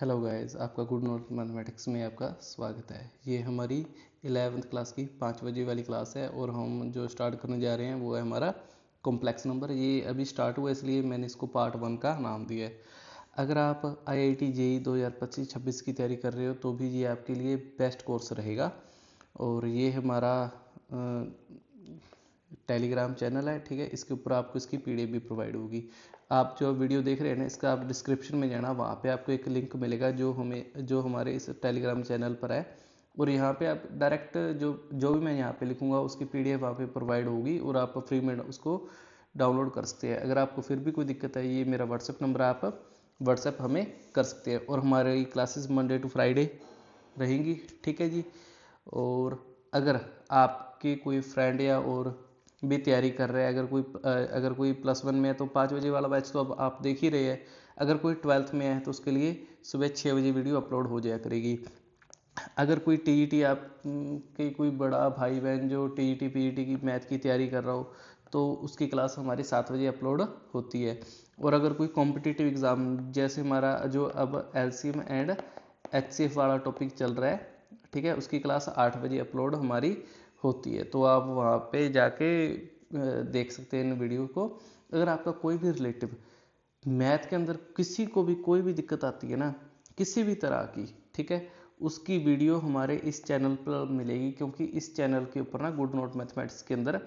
Hello guys, आपका good note mathematics में आपका स्वागत है। ये हमारी 11th क्लास की 5 बजे वाली क्लास है और हम जो स्टार्ट करने जा रहे हैं वो है हमारा कॉम्प्लेक्स नंबर। ये अभी स्टार्ट हुआ इसलिए मैंने इसको पार्ट 1 का नाम दिया है। अगर आप IIT JEE 2025-26 की तैयारी कर रहे हो तो भी ये आपके लिए बेस्ट कोर्स रहेगा। और ये हमारा टेलीग्राम चैनल है, ठीक है। इसके ऊपर आपको इसकी PDF भी प्रोवाइड होगी। आप जो वीडियो देख रहे हैं ना, इसका आप डिस्क्रिप्शन में जाना, वहाँ पे आपको एक लिंक मिलेगा जो हमारे इस टेलीग्राम चैनल पर है। और यहाँ पे आप डायरेक्ट जो भी मैं यहाँ पे लिखूँगा उसकी PDF वहाँ पे प्रोवाइड होगी और आप फ्री में उसको डाउनलोड कर सकते हैं। अगर आपको फिर भी कोई दिक्कत है, ये मेरा व्हाट्सएप नंबर है, आप व्हाट्सएप हमें कर सकते हैं। और हमारी क्लासेस मंडे टू फ्राइडे रहेंगी, ठीक है जी। और अगर आपके कोई फ्रेंड या और भी तैयारी कर रहे हैं, अगर कोई +1 में है तो 5 बजे वाला बैच तो अब आप देख ही रहे हैं। अगर कोई 12th में है तो उसके लिए सुबह 6 बजे वीडियो अपलोड हो जाया करेगी। अगर कोई TET आप के कोई बड़ा भाई बहन जो TET PET की मैथ की तैयारी कर रहा हो तो उसकी क्लास हमारी 7 बजे अपलोड होती है। और अगर कोई कॉम्पिटिटिव एग्ज़ाम, जैसे हमारा जो अब LCM एंड HCF वाला टॉपिक चल रहा है, ठीक है, उसकी क्लास 8 बजे अपलोड हमारी होती है। तो आप वहाँ पे जाके देख सकते हैं इन वीडियो को। अगर आपका कोई भी रिलेटिव मैथ के अंदर किसी को भी कोई भी दिक्कत आती है ना, किसी भी तरह की, ठीक है, उसकी वीडियो हमारे इस चैनल पर मिलेगी। क्योंकि इस चैनल के ऊपर ना गुड नोट मैथमेटिक्स के अंदर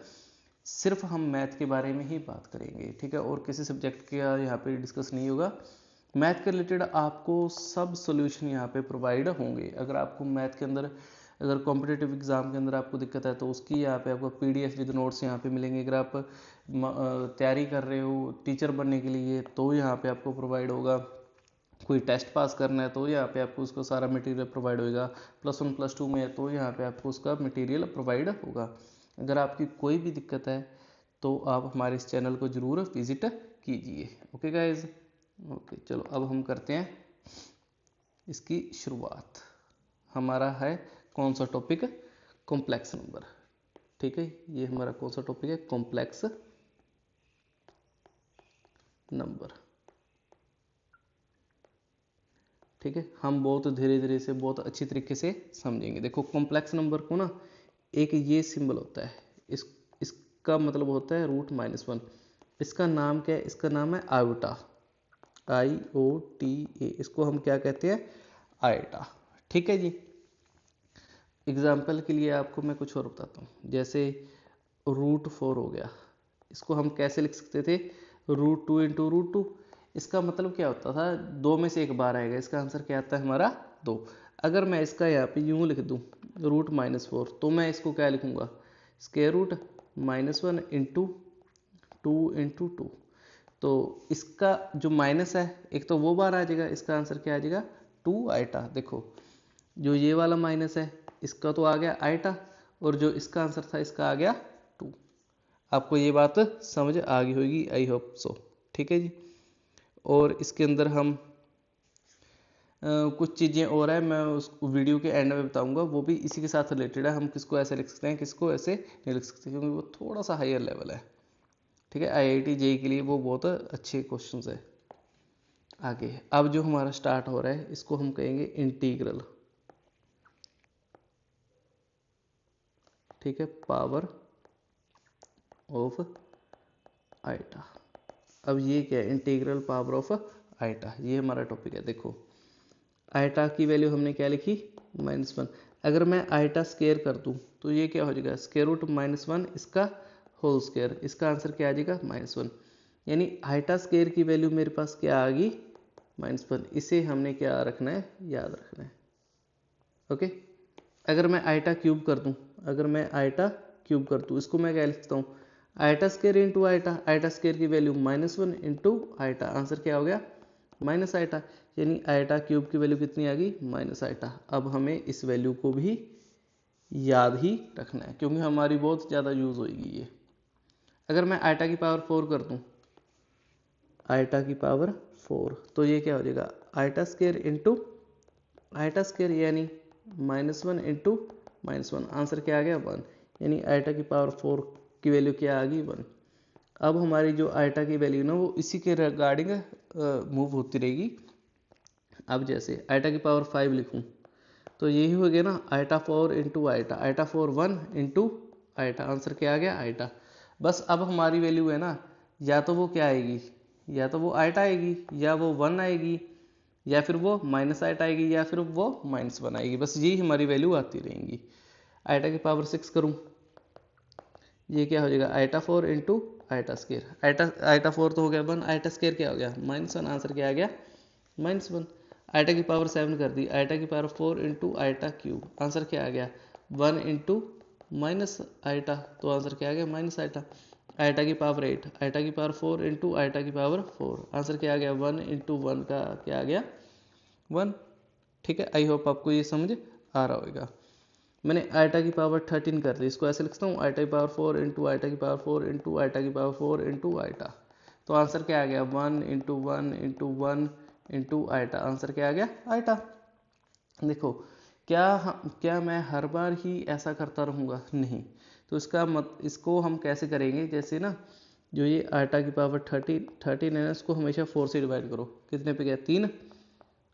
सिर्फ हम मैथ के बारे में ही बात करेंगे, ठीक है। और किसी सब्जेक्ट का यहाँ पे डिस्कस नहीं होगा। मैथ के रिलेटेड आपको सब सॉल्यूशन यहाँ पे प्रोवाइड होंगे। अगर आपको मैथ के अंदर, अगर कॉम्पिटिटिव एग्जाम के अंदर आपको दिक्कत है तो उसकी यहाँ पे आपको PDF विद नोट्स यहाँ पे मिलेंगे। अगर आप तैयारी कर रहे हो टीचर बनने के लिए तो यहाँ पे आपको प्रोवाइड होगा। कोई टेस्ट पास करना है तो यहाँ पे आपको उसका सारा मटेरियल प्रोवाइड होगा। +1 +2 में है तो यहाँ पे आपको उसका मटेरियल प्रोवाइड होगा। अगर आपकी कोई भी दिक्कत है तो आप हमारे इस चैनल को ज़रूर विजिट कीजिए। ओके गाइज, ओके चलो अब हम करते हैं इसकी शुरुआत। हमारा है कौन सा टॉपिक? कॉम्प्लेक्स नंबर, ठीक है। ये हमारा कौन सा टॉपिक है? कॉम्प्लेक्स नंबर, ठीक है। हम बहुत धीरे धीरे से बहुत अच्छी तरीके से समझेंगे। देखो कॉम्प्लेक्स नंबर को ना एक ये सिंबल होता है, इसका मतलब होता है √-1। इसका नाम क्या है? इसका नाम है आयोटा, IOTA। इसको हम क्या कहते हैं? आयोटा, ठीक है जी। एग्जाम्पल के लिए आपको मैं कुछ और बताता हूँ। जैसे √4 हो गया, इसको हम कैसे लिख सकते थे? √2 × √2। इसका मतलब क्या होता था? 2 में से एक बार आएगा। इसका आंसर क्या आता है हमारा? 2। अगर मैं इसका यहाँ पे यूँ लिख दूँ √-4 तो मैं इसको क्या लिखूँगा? √-1 × 2 × 2। तो इसका जो माइनस है, एक तो वो बार आ जाएगा, इसका आंसर क्या आ जाएगा? 2 आइटा। देखो जो ये वाला माइनस है इसका तो आ गया आइटा, और जो इसका आंसर था इसका आ गया 2। आपको ये बात समझ आ गई होगी, आई होप सो, ठीक है जी। और इसके अंदर हम कुछ चीज़ें और है, मैं उस वीडियो के एंड में बताऊंगा, वो भी इसी के साथ रिलेटेड है। हम किसको ऐसे लिख सकते हैं, किसको ऐसे नहीं लिख सकते, क्योंकि वो थोड़ा सा हायर लेवल है, ठीक है। IIT JEE के लिए वो बहुत अच्छे क्वेश्चन है। आगे अब जो हमारा स्टार्ट हो रहा है इसको हम कहेंगे इंटीग्रल, ठीक है, पावर ऑफ आइटा। अब ये क्या है? इंटीग्रल पावर ऑफ आइटा, ये हमारा टॉपिक है। देखो आइटा की वैल्यू हमने क्या लिखी? -1। अगर मैं आइटा स्क्वायर कर दूं तो ये क्या हो जाएगा? √-1 इसका होल स्क्वायर। इसका आंसर क्या आ जाएगा? -1। यानी आइटा स्क्वायर की वैल्यू मेरे पास क्या आ गई? -1। इसे हमने क्या रखना है? याद रखना है, ओके। अगर मैं आइटा क्यूब कर दूं, इसको मैं क्या लिखता हूँ? Iota square into iota. Iota square की वैल्यू -1 × आइटा। आंसर क्या हो गया? Minus iota. यानी आइटा क्यूब की वैल्यू कितनी आ गई? Minus iota. अब हमें इस वैल्यू को भी याद ही रखना है क्योंकि हमारी बहुत ज़्यादा यूज़ होगी ये। अगर मैं आइटा की पावर 4 कर दूँ, आइटा की पावर 4, तो ये क्या हो जाएगा? Iota square into iota square, यानी -1 × -1। आंसर क्या आ गया? 1। यानी आइटा की पावर 4 की वैल्यू क्या आ गई? 1। अब हमारी जो आइटा की वैल्यू ना वो इसी के रिगार्डिंग मूव होती रहेगी। अब जैसे आइटा की पावर 5 लिखूं तो यही हो गया ना, iota 4 into iota, iota 4 1 into iota, answer क्या आ गया आइटा। बस अब हमारी वैल्यू है ना, या तो वो क्या आएगी, या तो वो आइटा आएगी, या वो 1 आएगी, या फिर वो माइनस आइटा आएगी, या फिर वो -1 आएगी। बस यही हमारी वैल्यू आती रहेंगी। आइटा की पावर 6 करूँ, ये क्या हो जाएगा, iota 4 into iota square, iota 4 तो हो गया 1, आइटा स्केयर क्या हो गया -1, आंसर क्या आ गया -1। आइटा की पावर 7 कर दी, आइटा की power 4 into iota cube, answer क्या आ गया 1 इंटू माइनस आइटा, तो आंसर क्या आ गया माइनस आइटा। आइटा की पावर 8, आइटा की पावर 4 इंटू आइटा की पावर 4, आंसर क्या आ गया 1 इंटू 1 का क्या आ गया 1। ठीक है, आई होप आपको ये समझ आ रहा होगा। मैंने आइटा की पावर 13 कर दी, इसको ऐसे लिखता हूँ, आइटा की पावर 4 इंटू आइटा की पावर 4 इंटू आइटा की पावर 4 इंटू आइटा, तो आंसर क्या आ गया 1 into 1 into 1 into iota, answer क्या आ गया आइटा। देखो क्या मैं हर बार ही ऐसा करता रहूँगा, नहीं। तो इसको हम कैसे करेंगे, जैसे ना जो ये आइटा की पावर 13 है ना, इसको हमेशा 4 से डिवाइड करो, कितने पे गया 3,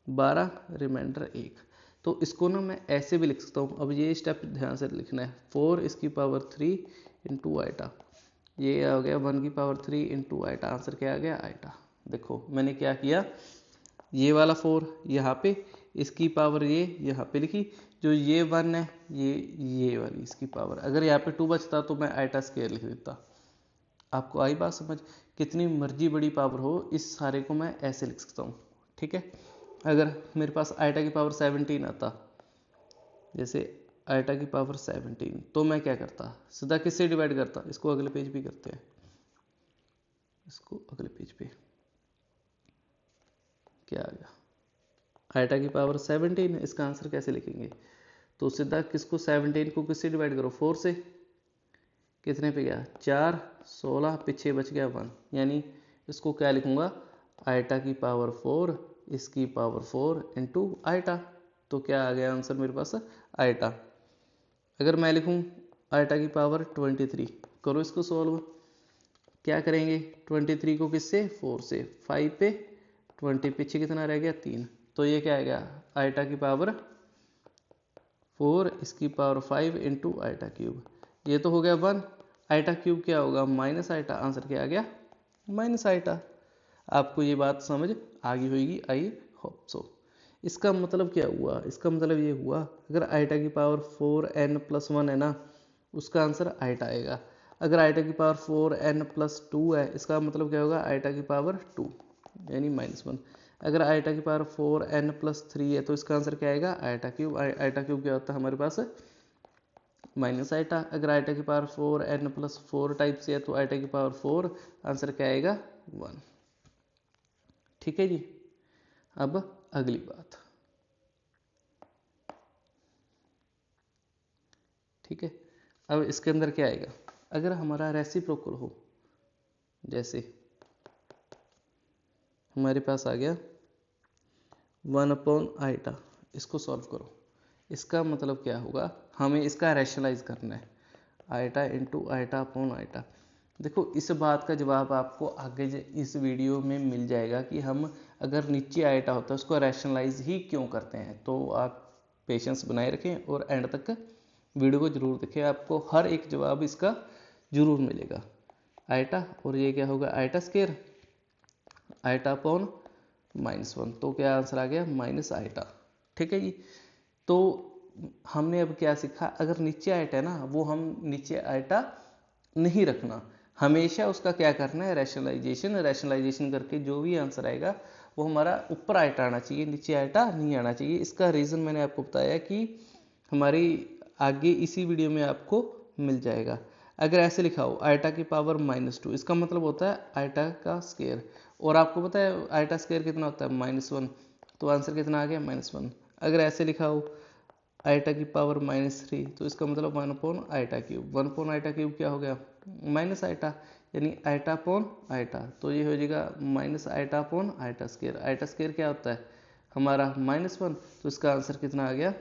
12 रिमाइंडर 1। तो इसको ना मैं ऐसे भी लिख सकता हूँ, अब ये स्टेप ध्यान से लिखना है, 4 इसकी पावर 3 इंटू आइटा, ये हो गया 1 की पावर 3 इंटू आइटा, आंसर क्या आ गया आइटा। देखो मैंने क्या किया, ये वाला 4 यहाँ पे, इसकी पावर ये यहाँ पे लिखी, जो ये 1 है ये वाली इसकी पावर, अगर यहाँ पे 2 बचता तो मैं आइटा स्क्वायर लिख देता। आपको आई बात समझ, कितनी मर्जी बड़ी पावर हो, इस सारे को मैं ऐसे लिख सकता हूँ। ठीक है, अगर मेरे पास आइटा की पावर 17 आता, जैसे आइटा की पावर 17, तो मैं क्या करता, सीधा किससे डिवाइड करता, इसको अगले पेज पे करते हैं, इसको अगले पेज पे क्या आ गया, आइटा की पावर 17, इसका आंसर कैसे लिखेंगे, तो सीधा किसको 17 को किससे डिवाइड करो 4 से, कितने पे गया 4, 16, पीछे बच गया 1, यानी इसको क्या लिखूंगा, आइटा की पावर 4 इसकी पावर 4 इंटू आइटा, तो क्या आ गया आंसर मेरे पास आइटा। अगर मैं लिखूं आइटा की पावर 23, करो इसको सॉल्व, क्या करेंगे 23 को किससे 4 से, 5 पे 20, पीछे कितना रह गया 3, तो ये क्या आएगा आइटा की पावर 4 इसकी पावर 5 इंटू आइटा क्यूब, ये तो हो गया 1, आइटा क्यूब क्या होगा माइनस आइटा, आंसर क्या आ गया माइनस आइटा। आपको ये बात समझ आ गई होगी, आई होप सो। इसका मतलब क्या हुआ, इसका मतलब ये हुआ, अगर आइटा की पावर 4n+1 है ना, उसका आंसर आइटा आएगा। अगर आइटा की पावर 4n+2 है, इसका मतलब क्या होगा आइटा की पावर 2 यानी -1। अगर आइटा की पावर 4n+3 है, तो इसका आंसर क्या आएगा आइटा क्यूब। आइटा क्यूब क्या होता है हमारे पास माइनस आइटा। अगर आइटा की पावर 4n+4 टाइप से है, तो आइटा की पावर 4, आंसर क्या आएगा 1। ठीक है जी, अब अगली बात, ठीक है, अब इसके अंदर क्या आएगा, अगर हमारा रेसिप्रोकल हो, जैसे हमारे पास आ गया 1/आइटा, इसको सॉल्व करो, इसका मतलब क्या होगा, हमें इसका रैशनलाइज करना है, iota into iota upon iota. देखो इस बात का जवाब आपको आगे इस वीडियो में मिल जाएगा कि हम अगर नीचे आइटा होता है उसको रैशनलाइज ही क्यों करते हैं। तो आप पेशेंस बनाए रखें और एंड तक वीडियो को जरूर देखें, आपको हर एक जवाब इसका जरूर मिलेगा। आइटा और ये क्या होगा आइटा स्क्वायर, आइटा अपॉन -1, तो क्या आंसर आ गया माइनस आइटा। ठीक है जी, तो हमने अब क्या सीखा, अगर नीचे आइटा है ना, वो हम नीचे आइटा नहीं रखना, हमेशा उसका क्या करना है रैशनलाइजेशन करके जो भी आंसर आएगा वो हमारा ऊपर आइटा आना चाहिए, नीचे आइटा नहीं आना चाहिए। इसका रीज़न मैंने आपको बताया कि हमारी आगे इसी वीडियो में आपको मिल जाएगा। अगर ऐसे लिखा हो आइटा की पावर -2, इसका मतलब होता है आइटा का स्क्वायर, और आपको पता है आइटा स्क्वायर कितना होता है -1, तो आंसर कितना आ गया -1। अगर ऐसे लिखा हो आइटा की पावर -3, तो इसका मतलब 1/आइटा क्यूब, 1/आइटा क्यूब क्या हो गया माइनस आइटा, यानी आइटा अपॉन आइटा, तो ये हो जाएगा minus iota upon iota square. Iota square क्या होता है हमारा -1, तो इसका आंसर कितना आ गया,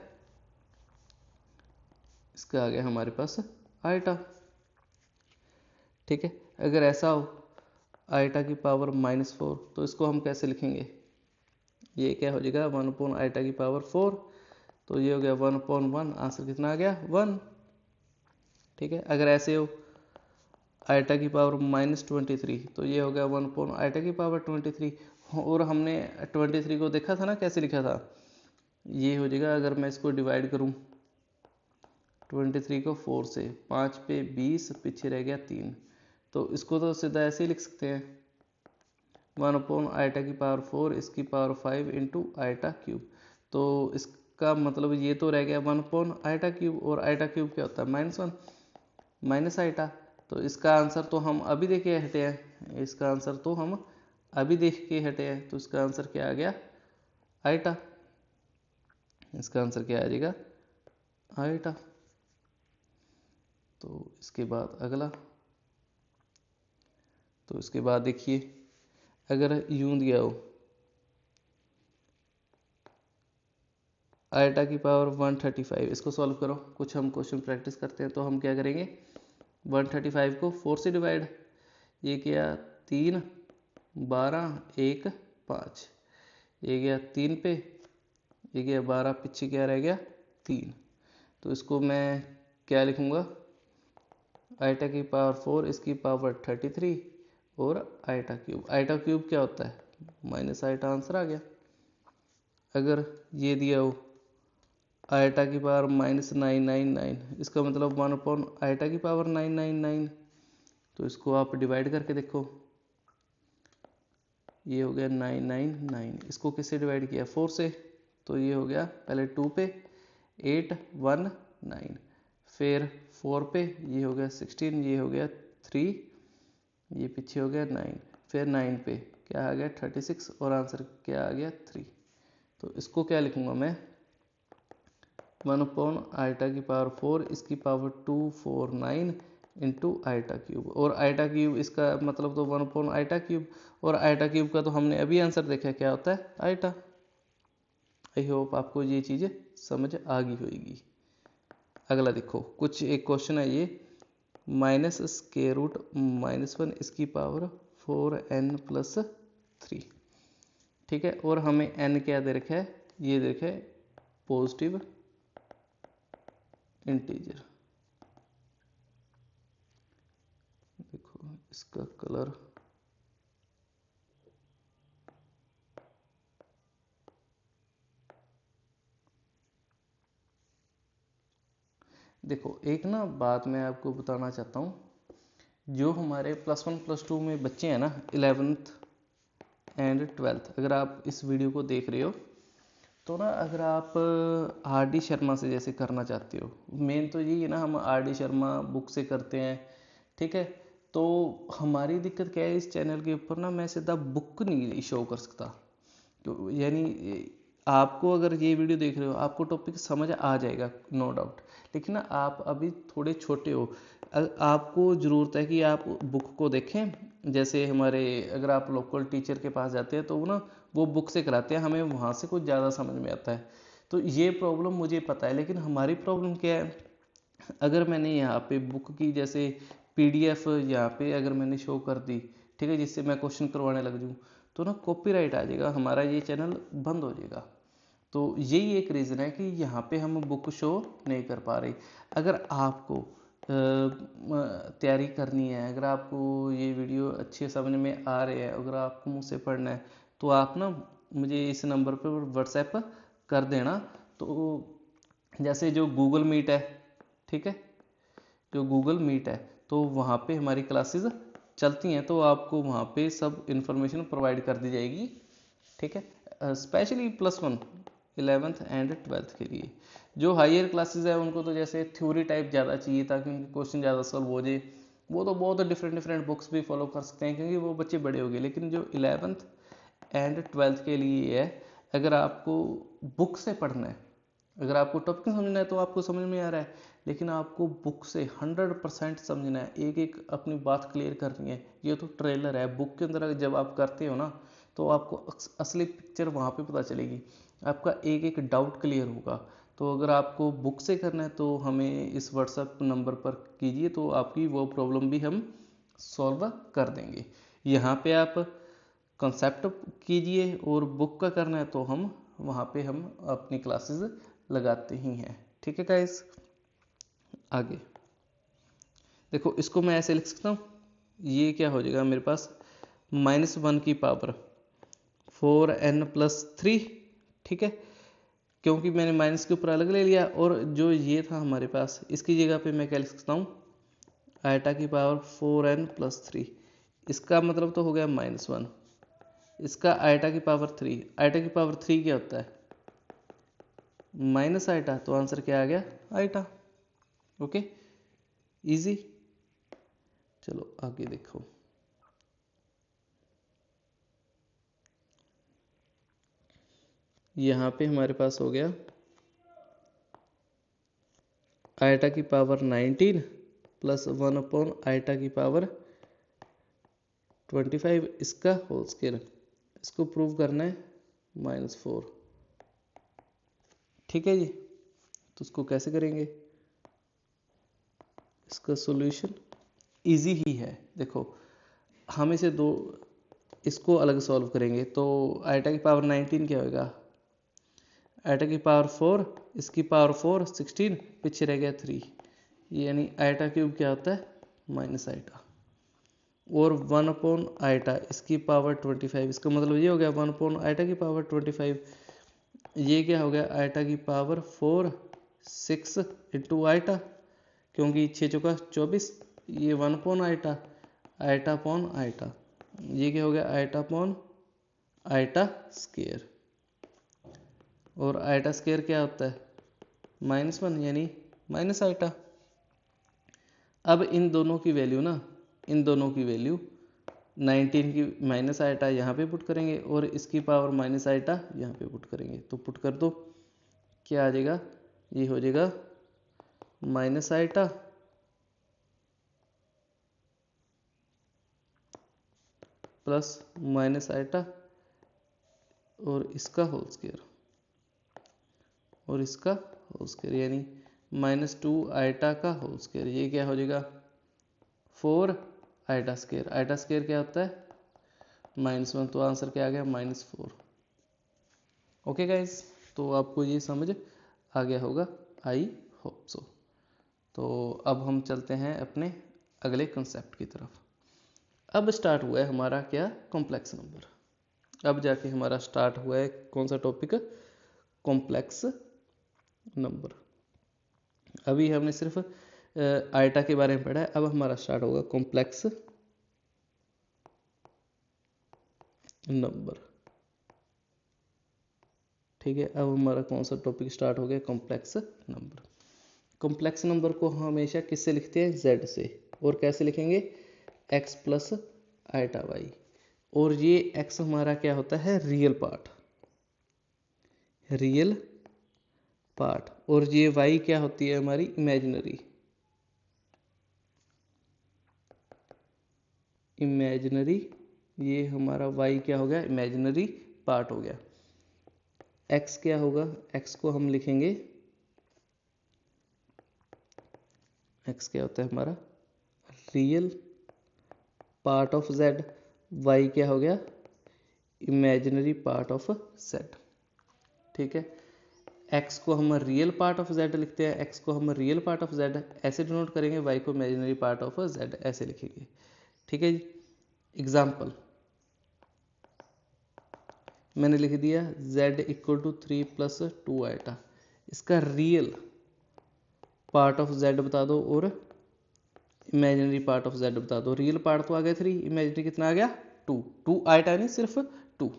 इसका आ गया हमारे पास आइटा। ठीक है, अगर ऐसा हो आइटा की पावर -4, तो इसको हम कैसे लिखेंगे, ये क्या हो जाएगा 1/i की पावर 4, तो ये हो गया 1/1, आंसर कितना आ गया 1। ठीक है, अगर ऐसे हो आइटा की पावर -23, तो ये हो गया 1/i की पावर 23। और हमने 23 को देखा था ना कैसे लिखा था, ये हो जाएगा अगर मैं इसको डिवाइड करूं 23 को 4 से, 5 पे 20, पीछे रह गया 3, तो इसको तो सीधा ऐसे ही लिख सकते हैं 1/i की पावर 4 इसकी पावर 5 इंटू आइटा क्यूब। तो इसका मतलब ये तो रह गया 1/i क्यूब, और आइटा क्यूब क्या होता है -1 माइनस आइटा। तो इसका आंसर तो हम अभी देख के हटे हैं, इसका आंसर तो हम अभी देख के हटे हैं, तो इसका आंसर क्या आ गया आइटा। इसका आंसर क्या आ जाएगा आइटा। तो इसके बाद अगला, तो इसके बाद देखिए अगर यूं दिया हो आइटा की पावर 135, इसको सॉल्व करो। कुछ हम क्वेश्चन प्रैक्टिस करते हैं, तो हम क्या करेंगे 135 को 4 से डिवाइड, ये क्या 3 12 1 5, ये गया 3 पे, ये गया 12, पीछे क्या रह गया 3। तो इसको मैं क्या लिखूंगा आइटा की पावर 4 इसकी पावर 33 और आइटा क्यूब क्या होता है माइनस आइटा, आंसर आ गया। अगर ये दिया हो आइटा की पावर -999, इसका मतलब 1/आइटा की पावर 999, तो इसको आप डिवाइड करके देखो, ये हो गया 999, इसको किससे डिवाइड किया 4 से, तो ये हो गया पहले 2 पे 819, फिर 4 पे ये हो गया 16, ये हो गया 3, ये पीछे हो गया 9, फिर 9 पे क्या आ गया 36, और आंसर क्या आ गया 3। तो इसको क्या लिखूंगा मैं 1/आइटा की पावर 4 इसकी पावर 249 इंटू आइटा क्यूब, और आइटा क्यूब इसका मतलब तो 1/आइटा क्यूब, और आइटा क्यूब का तो हमने अभी आंसर देखा क्या होता है आइटा। आई होप आपको ये चीज़ समझ आ गई होगी। अगला देखो, कुछ एक क्वेश्चन है ये -√-1 इसकी पावर 4n+3, ठीक है, और हमें n क्या दे रखा है, ये दे रखा है पॉजिटिव इंटीजर। देखो इसका कलर देखो, एक ना बात मैं आपको बताना चाहता हूँ, जो हमारे +1 +2 में बच्चे हैं ना 11th एंड 12th, अगर आप इस वीडियो को देख रहे हो तो ना अगर आप RD शर्मा से जैसे करना चाहते हो, मेन तो यही है ना, हम RD शर्मा बुक से करते हैं, ठीक है। तो हमारी दिक्कत क्या है इस चैनल के ऊपर ना, मैं सीधा बुक नहीं शो कर सकता, तो यानी आपको अगर ये वीडियो देख रहे हो आपको टॉपिक समझ आ जाएगा नो डाउट, लेकिन ना आप अभी थोड़े छोटे हो, आपको ज़रूरत है कि आप बुक को देखें। जैसे हमारे अगर आप लोकल टीचर के पास जाते हैं तो वो ना वो बुक से कराते हैं, हमें वहाँ से कुछ ज़्यादा समझ में आता है। तो ये प्रॉब्लम मुझे पता है, लेकिन हमारी प्रॉब्लम क्या है, अगर मैंने यहाँ पे बुक की जैसे PDF यहाँ पे अगर मैंने शो कर दी, ठीक है, जिससे मैं क्वेश्चन करवाने लग जाऊँ, तो ना कॉपीराइट आ जाएगा, हमारा ये चैनल बंद हो जाएगा। तो यही एक रीज़न है कि यहाँ पे हम बुक शो नहीं कर पा रहे। अगर आपको तैयारी करनी है, अगर आपको ये वीडियो अच्छे समझ में आ रहे हैं, अगर आपको मुझसे पढ़ना है, तो आप ना मुझे इस नंबर पर व्हाट्सएप कर देना। तो जैसे जो गूगल मीट है, ठीक है, जो गूगल मीट है तो वहाँ पे हमारी क्लासेस चलती हैं, तो आपको वहाँ पे सब इन्फॉर्मेशन प्रोवाइड कर दी जाएगी, ठीक है, स्पेशली +1 11th एंड 12th के लिए। जो हायर क्लासेस है उनको तो जैसे थ्योरी टाइप ज़्यादा चाहिए ताकि उनके क्वेश्चन ज़्यादा सॉल्व हो जाए, वो तो बहुत डिफरेंट बुक्स भी फॉलो कर सकते हैं क्योंकि वो बच्चे बड़े हो गए। लेकिन जो 11th एंड 12th के लिए है, अगर आपको बुक से पढ़ना है, अगर आपको टॉपिक समझना है तो आपको समझ में आ रहा है, लेकिन आपको बुक से 100% समझना है, एक एक अपनी बात क्लियर करनी है। ये तो ट्रेलर है, बुक के अंदर जब आप करते हो ना तो आपको असली पिक्चर वहाँ पे पता चलेगी, आपका एक एक डाउट क्लियर होगा। तो अगर आपको बुक से करना है तो हमें इस व्हाट्सएप नंबर पर कीजिए, तो आपकी वो प्रॉब्लम भी हम सॉल्व कर देंगे। यहाँ पे आप कंसेप्ट कीजिए, और बुक का करना है तो हम वहाँ पे हम अपनी क्लासेस लगाते ही हैं। ठीक है गाइस, आगे देखो, इसको मैं ऐसे लिख सकता हूँ, ये क्या हो जाएगा मेरे पास -1 की पावर 4n+3। ठीक है, क्योंकि मैंने माइनस के ऊपर अलग ले लिया, और जो ये था हमारे पास, इसकी जगह पे मैं क्या लिख सकता हूँ, आयटा की पावर 4n+3। इसका मतलब तो हो गया -1, इसका आयटा की पावर 3। आयटा की पावर 3 क्या होता है, माइनस आयटा, तो आंसर क्या आ गया, आयटा। Okay, easy. चलो आगे देखो, यहाँ पे हमारे पास हो गया आयटा की पावर 19 प्लस 1 आयटा की पावर 25, इसका होल स्क्वायर। इसको प्रूव करना है -4। ठीक है जी, तो उसको कैसे करेंगे, इसका सॉल्यूशन इजी ही है। देखो, हम इसे इसको अलग सॉल्व करेंगे, तो आयटा की पावर 19 क्या होगा, आयटा की पावर 4, इसकी पावर 4 16, पीछे रह गया 3, यानी आयटा क्यूब क्या होता है, माइनस आयटा, और 1 आयटा, इसकी पावर 25, इसका मतलब ये हो गया 1 आयटा की पावर 25। ये क्या हो गया, आयटा की पावर 4 6 इंटू आयटा, क्योंकि 6 चौका 24, ये 1 आयटा, आयटा पॉन आयटा, ये क्या हो गया, आयटा पॉन आयटा स्क्वायर, और आयटा स्क्वायर क्या होता है, -1, यानी माइनस आयटा। अब इन दोनों की वैल्यू 19 की माइनस आयटा यहाँ पे पुट करेंगे, और इसकी पावर माइनस आयटा यहाँ पे पुट करेंगे, तो पुट कर दो, क्या आ जाएगा, ये हो जाएगा minus eta plus minus eta, और इसका होल स्क्वायर, और इसका होल स्क्वायर, यानी -2 आयटा का होल स्क्वायर। ये क्या हो जाएगा, 4 आयटा स्क्वायर। आयटा स्क्वायर क्या होता है, -1, तो आंसर क्या आ गया, -4। ओके गाइज, तो आपको ये समझ आ गया होगा, आई होप सो। तो अब हम चलते हैं अपने अगले कंसेप्ट की तरफ। अब स्टार्ट हुआ है हमारा क्या, कॉम्प्लेक्स नंबर। अब जाके हमारा स्टार्ट हुआ है कौन सा टॉपिक, कॉम्प्लेक्स नंबर। अभी हमने सिर्फ आयटा के बारे में पढ़ा है, अब हमारा स्टार्ट होगा कॉम्प्लेक्स नंबर। ठीक है, अब हमारा कौन सा टॉपिक स्टार्ट हो गया, कॉम्प्लेक्स नंबर। कॉम्प्लेक्स नंबर को हमेशा किससे लिखते हैं, z से, और कैसे लिखेंगे, x प्लस आयटा वाई, और ये x हमारा क्या होता है, रियल पार्ट, और ये y क्या होती है हमारी, इमेजिनरी, ये हमारा y क्या हो गया, इमेजिनरी पार्ट हो गया। x क्या होगा, x को हम लिखेंगे, x क्या होता है हमारा, real part of z, y क्या हो गया, इमेजिनरी पार्ट ऑफ z। ठीक है, x को हम रियल पार्ट ऑफ z लिखते हैं, x को हम रियल पार्ट ऑफ z ऐसे डिनोट करेंगे, y को इमेजिनरी पार्ट ऑफ z ऐसे लिखेंगे। ठीक है जी, एग्जाम्पल मैंने लिख दिया z = 3 + 2 आयटा, इसका रियल पार्ट ऑफ z बता दो और इमेजिनरी पार्ट ऑफ z बता दो। रियल पार्ट तो आ गया 3, इमेजिनरी कितना आ गया 2 आयटा नहीं, सिर्फ 2।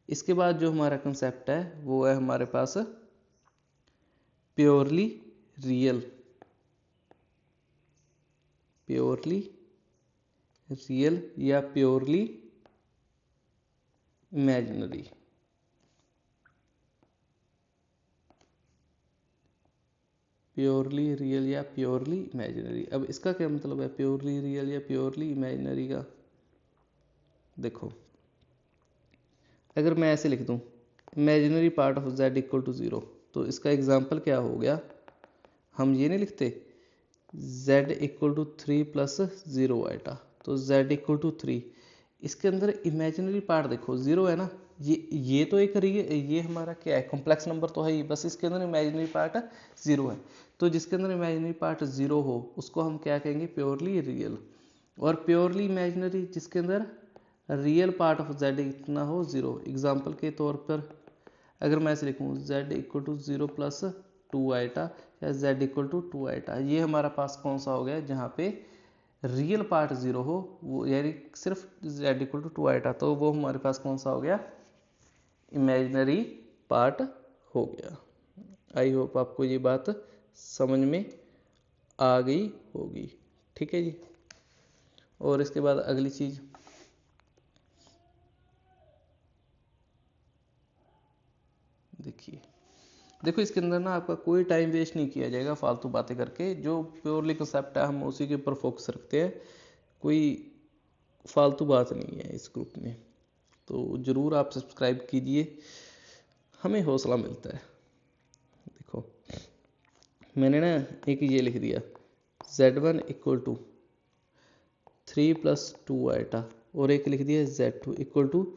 इसके बाद जो हमारा कंसेप्ट है वो है हमारे पास प्योरली रियल या प्योरली इमेजिनरी। प्योरली रियल या प्योरली इमेजिनरी, अब इसका क्या मतलब है, प्योरली रियल या प्योरली इमेजिनरी का। देखो, अगर मैं ऐसे लिख दूं इमेजिनरी पार्ट ऑफ z = 0, तो इसका एग्जाम्पल क्या हो गया, हम ये नहीं लिखते z = 3 + 0 आयटा, तो z = 3, इसके अंदर इमेजिनरी पार्ट देखो 0 है ना, ये तो एक ये हमारा क्या है, कॉम्प्लेक्स नंबर तो है ही, बस इसके अंदर इमेजिनरी पार्ट 0 है। तो जिसके अंदर इमेजिनरी पार्ट 0 हो उसको हम क्या कहेंगे, प्योरली रियल। और प्योरली इमेजिनरी जिसके अंदर रियल पार्ट ऑफ z कितना हो, 0। एग्जाम्पल के तौर पर अगर मैं ऐसे लिखूँ z equal to 0 plus 2 iota या z इक्वल टू 2 आइटा, ये हमारा पास कौन सा हो गया, जहाँ पे रियल पार्ट 0 हो, वो यानी सिर्फ z इक्वल टू 2 आइटा, तो वो हमारे पास कौन सा हो गया, इमेजिनरी पार्ट हो गया। आई होप आपको ये बात समझ में आ गई होगी, ठीक है जी। और इसके बाद अगली चीज़, देखो इसके अंदर ना आपका कोई टाइम वेस्ट नहीं किया जाएगा फालतू बातें करके, जो प्योरली कंसेप्ट है हम उसी के ऊपर फोकस रखते हैं, कोई फालतू बात नहीं है इस ग्रुप में। तो ज़रूर आप सब्सक्राइब कीजिए, हमें हौसला मिलता है। देखो मैंने ना एक ये लिख दिया z1 equal to 3 plus 2 iota, और एक लिख दिया z2 equal to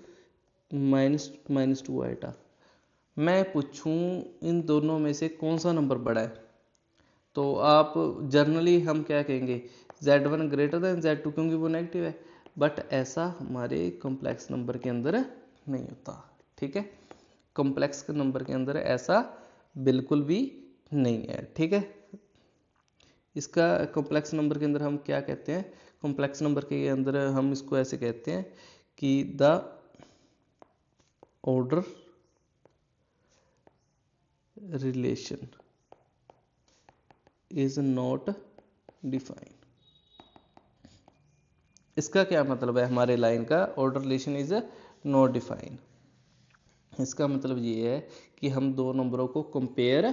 minus 2 iota. मैं पूछूं इन दोनों में से कौन सा नंबर बड़ा है, तो आप जनरली हम क्या कहेंगे, z1 ग्रेटर देन z2, क्योंकि वो नेगेटिव है। बट ऐसा हमारे कॉम्प्लेक्स नंबर के अंदर नहीं होता, ठीक है। कॉम्प्लेक्स नंबर के अंदर ऐसा बिल्कुल भी नहीं है, ठीक है। इसका कॉम्प्लेक्स नंबर के अंदर हम क्या कहते हैं, कॉम्प्लेक्स नंबर के अंदर हम इसको ऐसे कहते हैं कि the order relation is not defined. इसका क्या मतलब है, हमारे लाइन का order relation is not defined, इसका मतलब ये है कि हम दो नंबरों को कंपेयर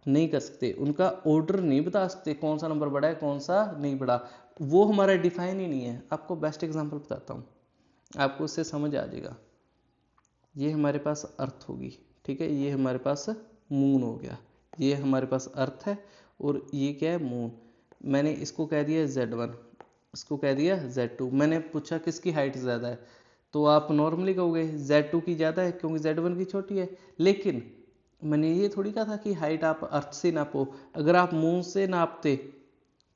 नहीं कर सकते, उनका ऑर्डर नहीं बता सकते, कौन सा नंबर बड़ा है कौन सा नहीं बड़ा, वो हमारा डिफाइन ही नहीं है। आपको बेस्ट एग्जांपल बताता हूँ, आपको उससे समझ आ जाएगा। ये हमारे पास अर्थ होगी, ठीक है, ये हमारे पास मून हो गया, ये हमारे पास अर्थ है, और ये क्या है, मून। मैंने इसको कह दिया z1, इसको कह दिया z2। मैंने पूछा किसकी हाइट ज़्यादा है, तो आप नॉर्मली कहोगे z2 की ज़्यादा है क्योंकि z1 की छोटी है। लेकिन मैंने ये थोड़ी कहा था कि हाइट आप अर्थ से नापो, अगर आप मून से नापते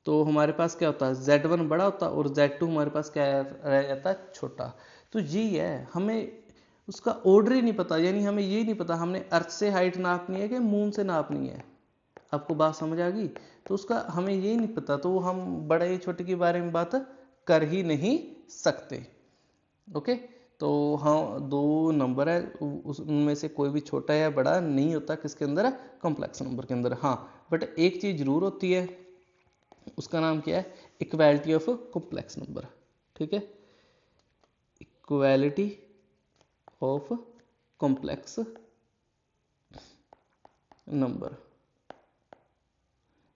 तो हमारे पास क्या होता, z1 बड़ा होता और z2 हमारे पास क्या रह जाता, छोटा। तो यही है, हमें उसका ऑर्डर ही नहीं पता, यानी हमें ये नहीं पता हमने अर्थ से हाइट नापनी है कि मून से नापनी है। आपको बात समझ आ गई, तो उसका हमें ये नहीं पता, तो हम बड़े छोटे के बारे में बात कर ही नहीं सकते। ओके, तो हाँ दो नंबर है, उनमें से कोई भी छोटा या बड़ा नहीं होता किसके अंदर, कॉम्प्लेक्स नंबर के अंदर। हाँ बट एक चीज जरूर होती है, उसका नाम क्या है, इक्वालिटी ऑफ कॉम्प्लेक्स नंबर, ठीक है, इक्वालिटी ऑफ कॉम्प्लेक्स नंबर,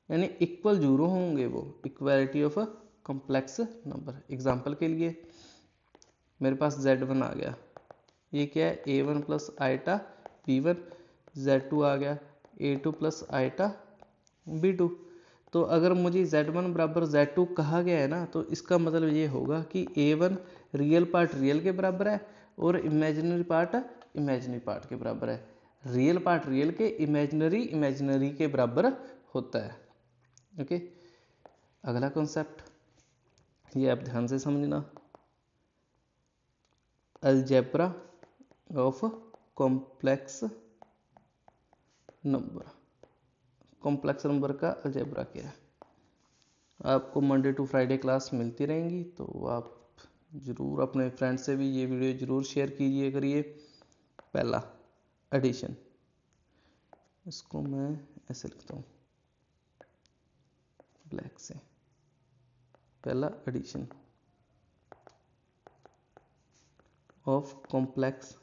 यानी इक्वल जरूर होंगे वो, equality of complex number. Example के लिए मेरे पास z1 आ गया, ये क्या है, a1 plus iota b1, z2 आ गया a2 प्लस आइटा b2। तो अगर मुझे z1 बराबर z2 कहा गया है ना, तो इसका मतलब ये होगा कि a1 रियल पार्ट रियल के बराबर है और इमेजिनरी पार्ट इमेजिनरी पार्ट के बराबर है। रियल पार्ट रियल के, इमेजिनरी इमेजिनरी के बराबर होता है। ओके, अगला कॉन्सेप्ट ये आप ध्यान से समझना, algebra of complex number. Complex number का अलजेब्रा क्या है, आपको मंडे टू फ्राइडे क्लास मिलती रहेंगी, तो आप ज़रूर अपने फ्रेंड से भी ये वीडियो ज़रूर शेयर कीजिए करिए। पहला एडिशन, इसको मैं ऐसे लिखता हूँ ब्लैक से, पहला addition of complex,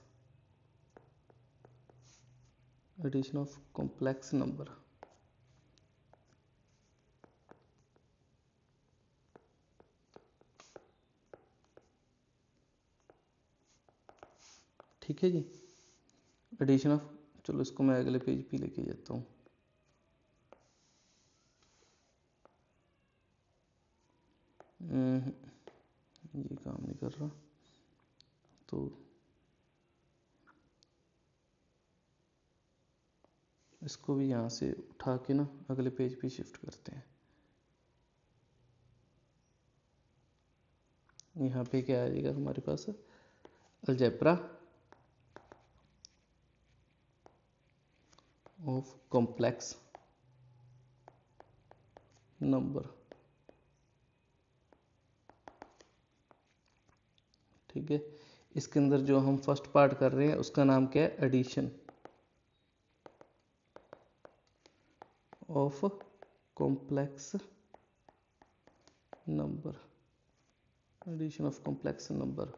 addition of complex number. ठीक है जी, एडिशन ऑफ, चलो इसको मैं अगले पेज पे लेके जाता हूँ। ये काम नहीं कर रहा, तो इसको भी यहाँ से उठा के ना अगले पेज पे शिफ्ट करते हैं। यहाँ पे क्या आ जाएगा हमारे पास, अलजेब्रा ऑफ कॉम्प्लेक्स नंबर। ठीक है, इसके अंदर जो हम फर्स्ट पार्ट कर रहे हैं उसका नाम क्या है, addition of complex number, addition of complex number.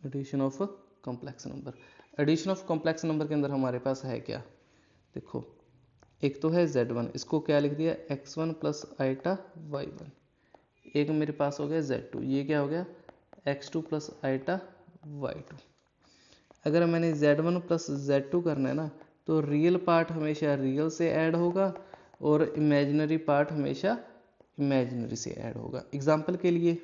Addition of complex number, addition of complex number के अंदर हमारे पास है क्या, देखो एक तो है Z1, इसको क्या लिख दिया x1 प्लस आइटा y1। एक मेरे पास हो गया Z2, ये क्या हो गया x2 प्लस आइटा y2। अगर मैंने Z1 प्लस Z2 करना है ना, तो रियल पार्ट हमेशा रियल से ऐड होगा और इमेजिनरी पार्ट हमेशा इमेजिनरी से ऐड होगा। एग्जाम्पल के लिए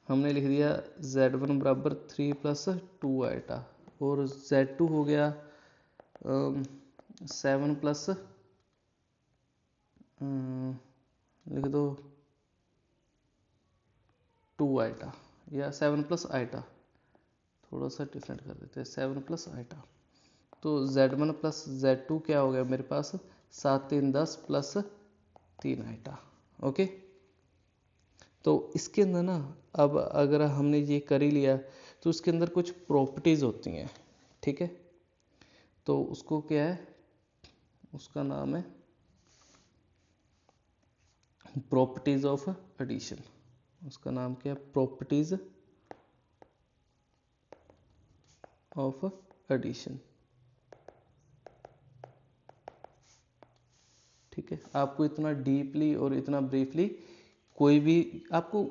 हमने लिख दिया Z1 बराबर 3 प्लस 2 आइटा और Z2 हो गया 7 प्लस लिख दो 2 आइटा या 7 प्लस आइटा, थोड़ा सा डिफरेंट कर देते हैं, 7 प्लस आइटा। तो Z1 प्लस Z2 क्या हो गया मेरे पास 7 3 10 प्लस 3 आइटा। ओके, तो इसके अंदर ना अब अगर हमने ये कर ही लिया तो उसके अंदर कुछ प्रॉपर्टीज होती हैं। ठीक है, तो उसको क्या है, उसका नाम है प्रॉपर्टीज ऑफ एडिशन। उसका नाम क्या है, प्रॉपर्टीज ऑफ एडिशन। ठीक है, आपको इतना डीपली और इतना ब्रीफली कोई भी आपको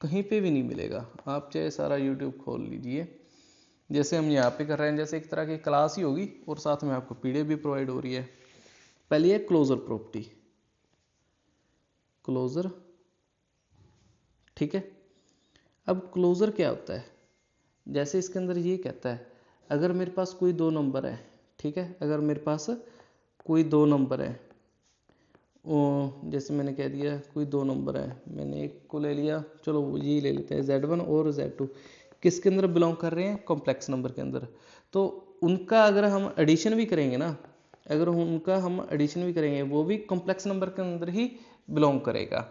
कहीं पे भी नहीं मिलेगा। आप चाहे सारा यूट्यूब खोल लीजिए, जैसे हम यहाँ पे कर रहे हैं, जैसे एक तरह की क्लास ही होगी और साथ में आपको पीडीएफ भी प्रोवाइड हो रही है। पहली है क्लोजर प्रॉपर्टी, क्लोजर। ठीक है, अब क्लोजर क्या होता है, जैसे इसके अंदर ये कहता है अगर मेरे पास कोई दो नंबर है, ठीक है, अगर मेरे पास कोई दो नंबर है, जैसे मैंने कह दिया कोई दो नंबर है, मैंने एक को ले लिया, चलो ये ले लेते हैं Z1 और Z2, किसके अंदर बिलोंग कर रहे हैं, कॉम्प्लेक्स नंबर के अंदर। तो उनका अगर हम एडिशन भी करेंगे ना, अगर उनका हम एडिशन भी करेंगे वो भी कॉम्प्लेक्स नंबर के अंदर ही बिलोंग करेगा।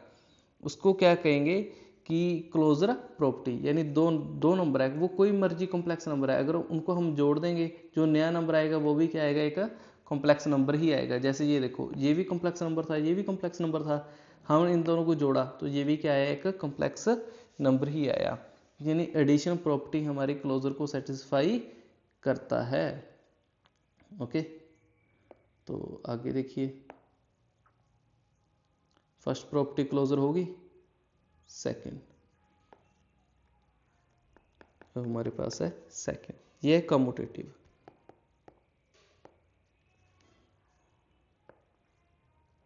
उसको क्या कहेंगे कि क्लोजर प्रॉपर्टी, यानी दो नंबर है, वो कोई मर्जी कॉम्प्लेक्स नंबर है, अगर उनको हम जोड़ देंगे जो नया नंबर आएगा वो भी क्या आएगा, एक कॉम्प्लेक्स नंबर ही आएगा। जैसे ये देखो, ये भी कॉम्प्लेक्स नंबर था, ये भी कॉम्प्लेक्स नंबर था, हमने इन दोनों को जोड़ा तो ये भी क्या आया, एक कॉम्प्लेक्स नंबर ही आया। यानी एडिशन प्रॉपर्टी हमारी क्लोजर को सेटिस्फाई करता है। ओके, तो आगे देखिए, फर्स्ट प्रॉपर्टी क्लोजर होगी, सेकंड तो हमारे पास है सेकंड, ये है कम्यूटेटिव।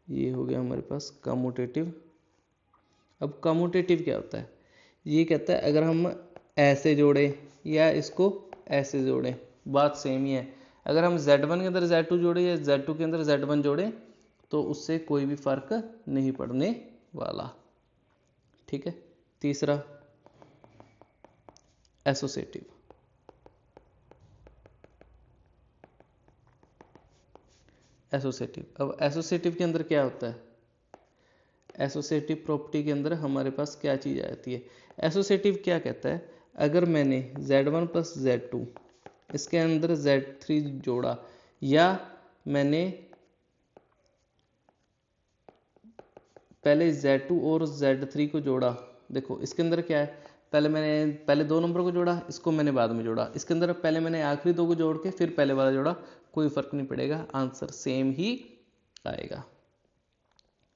ये हो गया हमारे पास कम्यूटेटिव। अब कम्यूटेटिव क्या होता है, ये कहता है अगर हम ऐसे जोड़ें या इसको ऐसे जोड़ें बात सेम ही है। अगर हम Z1 के अंदर Z2 जोड़ें या Z2 के अंदर Z1 जोड़ें तो उससे कोई भी फर्क नहीं पड़ने वाला। ठीक है, तीसरा एसोसिएटिव। एसोसिएटिव, अब एसोसिएटिव के अंदर क्या होता है, एसोसिएटिव प्रॉपर्टी के अंदर हमारे पास क्या चीज़ आती है। एसोसिएटिव क्या कहता है, अगर मैंने Z1 प्लस Z2 इसके अंदर Z3 जोड़ा, या मैंने पहले Z2 और Z3 को जोड़ा, देखो इसके अंदर क्या है, पहले दो नंबर को जोड़ा, इसको मैंने बाद में जोड़ा, इसके अंदर पहले मैंने आखिरी दो को जोड़ के फिर पहले वाला जोड़ा, कोई फर्क नहीं पड़ेगा, आंसर सेम ही आएगा।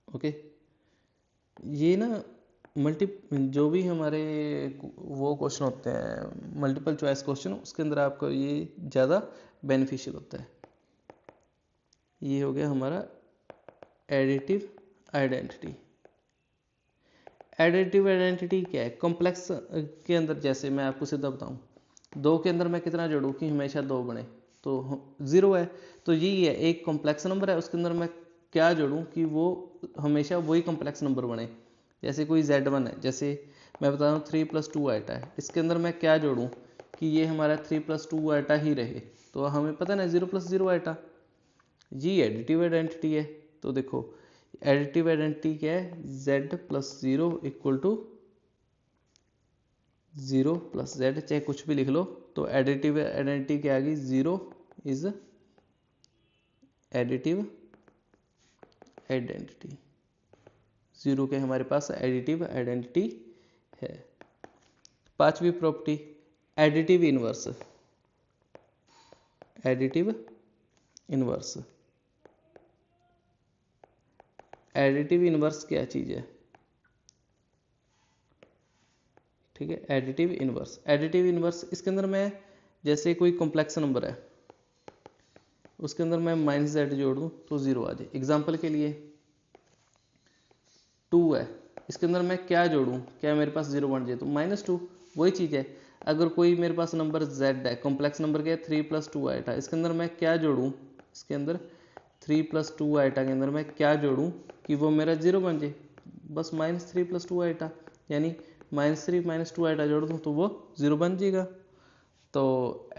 ओके, ये ना जो भी हमारे वो क्वेश्चन होते हैं मल्टीपल चॉइस क्वेश्चन, उसके अंदर आपको ये ज़्यादा बेनिफिशियल होता है। ये हो गया हमारा एडिटिव आइडेंटिटी। एडिटिव आइडेंटिटी क्या है? कॉम्प्लेक्स के अंदर, जैसे मैं आपको सीधा बताऊं, 2 के अंदर मैं कितना जोड़ूं कि हमेशा 2 बने, तो 0 है, तो यही है, एक कॉम्प्लेक्स नंबर है, उसके अंदर मैं क्या जोड़ूं कि वो हमेशा वही कॉम्प्लेक्स नंबर बने। जैसे कोई Z1 है, जैसे मैं बता रहा हूँ 3 + 2 आइटा है, इसके अंदर मैं क्या जोड़ूं कि ये हमारा 3 + 2 आइटा ही रहे, तो हमें पता ना 0 + 0 आइटा, ये एडिटिव आइडेंटिटी है। तो देखो एडिटिव आइडेंटिटी क्या है? Z + 0 = 0 + Z, चाहे कुछ भी लिख लो, तो एडिटिव आइडेंटिटी क्या आ गई? 0 इज एडिटिव आइडेंटिटी। 0 के हमारे पास एडिटिव आइडेंटिटी है। 5वीं property additive inverse. Additive inverse, additive inverse क्या चीज़ है? ठीक है, एडिटिव इनवर्स। एडिटिव इनवर्स, इसके अंदर मैं जैसे कोई कॉम्प्लेक्स नंबर है, उसके अंदर मैं -z जोड़ दूँ तो 0 आ जाए। एग्जाम्पल के लिए 2 है, इसके अंदर मैं क्या जोड़ूं क्या मेरे पास 0 बन जाए, तो -2, वही चीज़ है। अगर कोई मेरे पास नंबर z है, कॉम्प्लेक्स नंबर क्या है? 3 + 2 आइटा, इसके अंदर मैं क्या जोड़ूं, इसके अंदर 3 + 2 आइटा के अंदर मैं क्या जोड़ूं कि वो मेरा 0 बन जाए? बस -3 + 2 आइटा, यानी -3 - 2 आइटा जोड़ दूँ तो वो 0 बन जाएगा। तो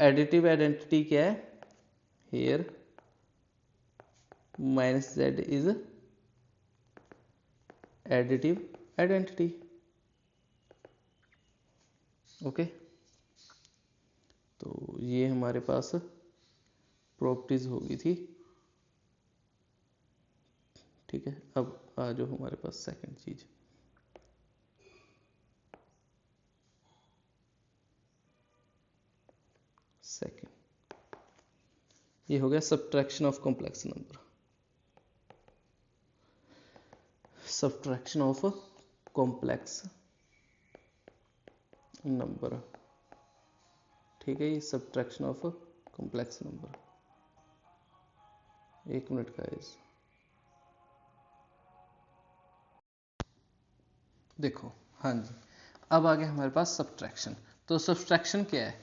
एडिटिव आइडेंटिटी क्या है? Here -z is additive identity. Okay, तो ये हमारे पास प्रॉपर्टीज होगी थी। ठीक है, अब आ जाओ हमारे पास सेकंड चीज। सेकंड ये हो गया subtraction of complex number. Subtraction of complex number, ठीक है, ये subtraction of complex number. 1 minute का इस देखो, हाँ जी, अब आ गया हमारे पास सब्ट्रैक्शन। तो सब्ट्रैक्शन क्या है?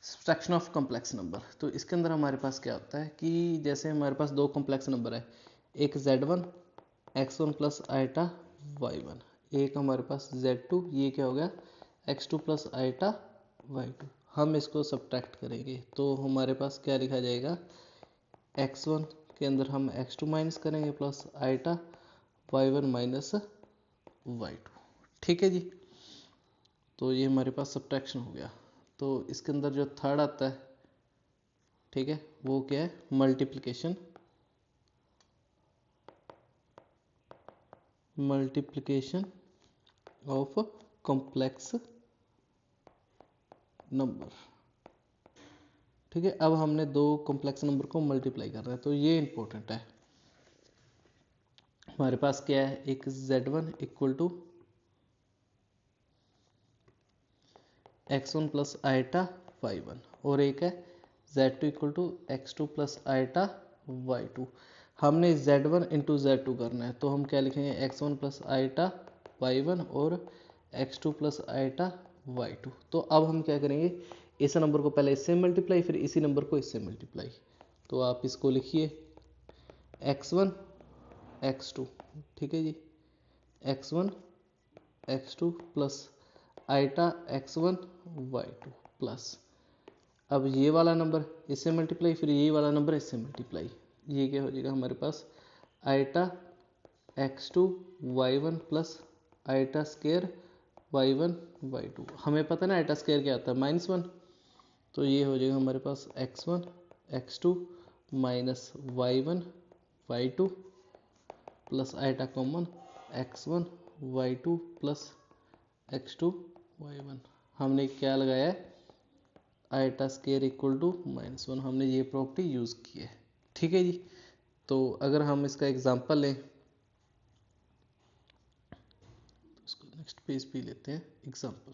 Subtraction of complex number. तो इसके अंदर हमारे पास क्या होता है कि जैसे हमारे पास 2 कॉम्प्लेक्स नंबर है, एक Z1 x1 + आइटा y1, एक हमारे पास Z2, ये क्या हो गया? x2 + iota y2। हम इसको सब्ट्रैक्ट करेंगे तो हमारे पास क्या लिखा जाएगा? x1 के अंदर हम x2 माइनस करेंगे प्लस आइटा y1 - y2। ठीक है जी, तो ये हमारे पास सब्ट्रैक्शन हो गया। तो इसके अंदर जो थर्ड आता है, ठीक है, वो क्या है? Multiplication. Multiplication of complex number. ठीक है, अब हमने 2 कॉम्प्लेक्स नंबर को मल्टीप्लाई कर रहे हैं, तो ये इंपॉर्टेंट है। हमारे पास क्या है? एक Z1 = x1 + आइटा y1, और एक है Z2 = x2 + आइटा y2। हमने Z1 × Z2 करना है, तो हम क्या लिखेंगे? x1 + आइटा y1 और x2 + आइटा y2। तो अब हम क्या करेंगे? इस नंबर को पहले इससे मल्टीप्लाई, फिर इसी नंबर को इससे मल्टीप्लाई। तो आप इसको लिखिए x1 x2, ठीक है जी, x1 x2 plus iota x1 y2 plus, अब ये वाला नंबर इससे मल्टीप्लाई, फिर ये वाला नंबर इससे मल्टीप्लाई, ये क्या हो जाएगा हमारे पास? Iota x2 y1 plus iota square y1 y2। हमें पता ना आइटा स्केयर क्या आता है? -1। तो ये हो जाएगा हमारे पास x1 x2 minus y1 y2 plus iota common x1 y2 plus x2 y1। हमने क्या लगाया है? आइटा स्केयर इक्वल टू -1, हमने ये प्रॉपर्टी यूज़ की है। ठीक है जी, तो अगर हम इसका एग्जांपल लें, तो इसको नेक्स्ट पेज पे लेते हैं एग्जांपल।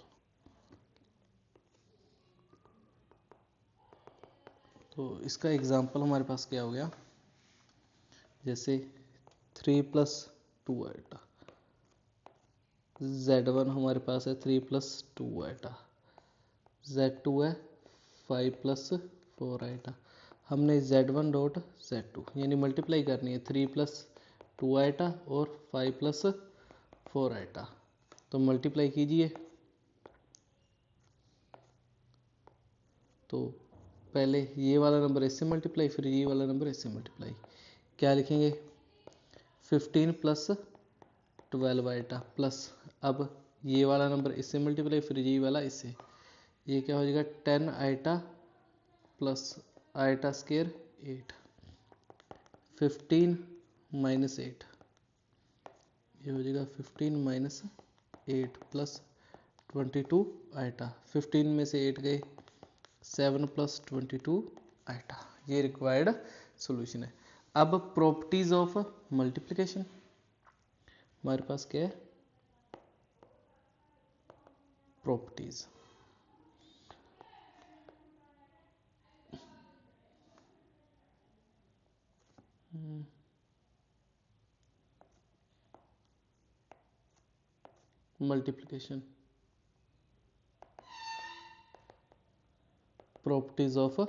तो इसका एग्जांपल हमारे पास क्या हो गया? जैसे 3 प्लस 2 आइटा, Z1 हमारे पास है 3 प्लस 2 आइटा, Z2 है 5 प्लस 4 आइटा। हमने Z1 डॉट Z2 यानी मल्टीप्लाई करनी है 3 प्लस 2 आइटा और 5 प्लस 4 आइटा। तो मल्टीप्लाई कीजिए। तो पहले ये वाला नंबर इससे मल्टीप्लाई, फिर ये वाला नंबर इससे मल्टीप्लाई। क्या लिखेंगे? 15 प्लस 12 आइटा प्लस, अब ये वाला नंबर इससे मल्टीप्लाई, फिर ये वाला इससे। ये क्या हो जाएगा? 10 iota plus iota square 8, 15 minus 8, ये हो जाएगा 15 माइनस 8 प्लस 22 आइटा। 15 में से 8 गए, 7 प्लस 22 आइटा। ये रिक्वायर्ड सॉल्यूशन है। अब प्रॉपर्टीज ऑफ मल्टीप्लिकेशन हमारे पास क्या है? Properties multiplication, properties of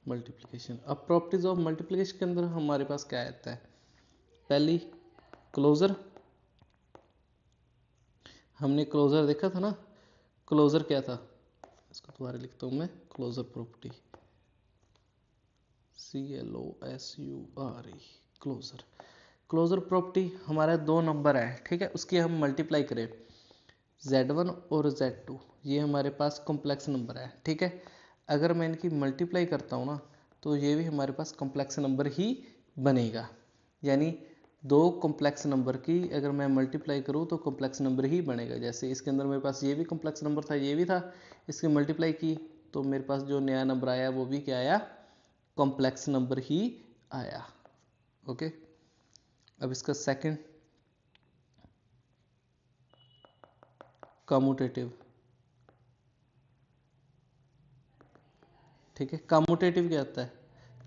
multiplication. अब प्रॉपर्टीज ऑफ मल्टीप्लिकेशन के अंदर हमारे पास क्या आता है? पहली क्लोजर, हमने क्लोजर देखा था ना। क्लोजर क्या था? इसको दोबारा लिखता हूं मैं, closure property, CLOSURE, closure. Closure property हमारा 2 नंबर है, ठीक है, उसकी हम मल्टीप्लाई करें, Z1 और Z2, ये हमारे पास कॉम्प्लेक्स नंबर है, ठीक है। अगर मैं इनकी मल्टीप्लाई करता हूँ ना, तो ये भी हमारे पास कॉम्प्लेक्स नंबर ही बनेगा। यानी 2 कॉम्प्लेक्स नंबर की अगर मैं मल्टीप्लाई करूँ तो कॉम्प्लेक्स नंबर ही बनेगा। जैसे इसके अंदर मेरे पास ये भी कॉम्प्लेक्स नंबर था, ये भी था, इसकी मल्टीप्लाई की तो मेरे पास जो नया नंबर आया वो भी क्या आया? कॉम्प्लेक्स नंबर ही आया। ओके, अब इसका सेकंड, कम्यूटेटिव, ठीक है। कम्यूटेटिव क्या होता है?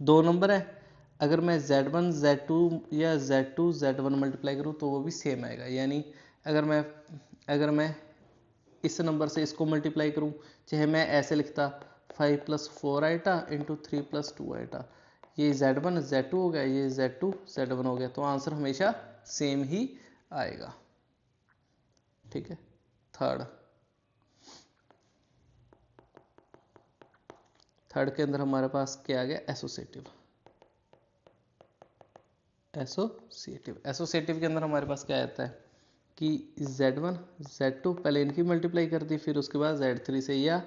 2 नंबर है, अगर मैं Z1 Z2 या Z2 Z1 मल्टीप्लाई करूँ तो वो भी सेम आएगा। यानी अगर मैं इस नंबर से इसको मल्टीप्लाई करूँ, चाहे मैं ऐसे लिखता 5 plus 4 iota into 3 plus 2 iota, ये Z1 Z2 हो गया, ये Z2 Z1 हो गया, तो आंसर हमेशा सेम ही आएगा, ठीक है। थर्ड के अंदर हमारे पास क्या आ गया? एसोसिएटिव। एसोसिएटिव के अंदर हमारे पास क्या आता है कि Z1 Z2 पहले इनकी मल्टीप्लाई कर दी, फिर उसके बाद Z3 से, या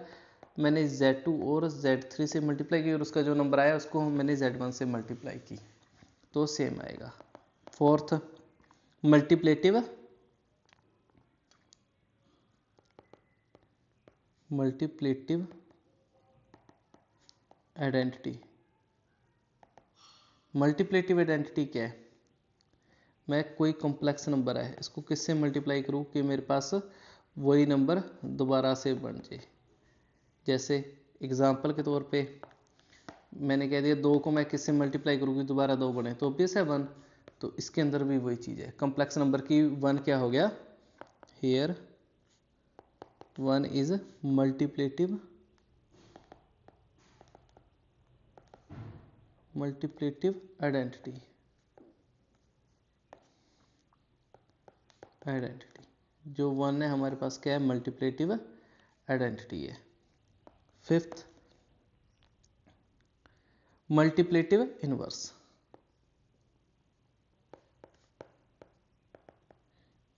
मैंने Z2 और Z3 से मल्टीप्लाई की और उसका जो नंबर आया उसको मैंने Z1 से मल्टीप्लाई की, तो सेम आएगा। Fourth, multiplicative identity. Multiplicative identity क्या है? मैं कोई कॉम्प्लेक्स नंबर है, इसको किससे मल्टीप्लाई करूँ कि मेरे पास वही नंबर दोबारा से बन जाए। जैसे एग्जांपल के तौर पे मैंने कह दिया 2 को मैं किससे मल्टीप्लाई करूँ कि दोबारा 2 बने, तो ऑब्वियस है 1। तो इसके अंदर भी वही चीज़ है, कॉम्प्लेक्स नंबर की 1 क्या हो गया? Here 1 is multiplicative identity. जो 1 है हमारे पास क्या है? मल्टीप्लेटिव आइडेंटिटी है। Fifth, multiplicative inverse.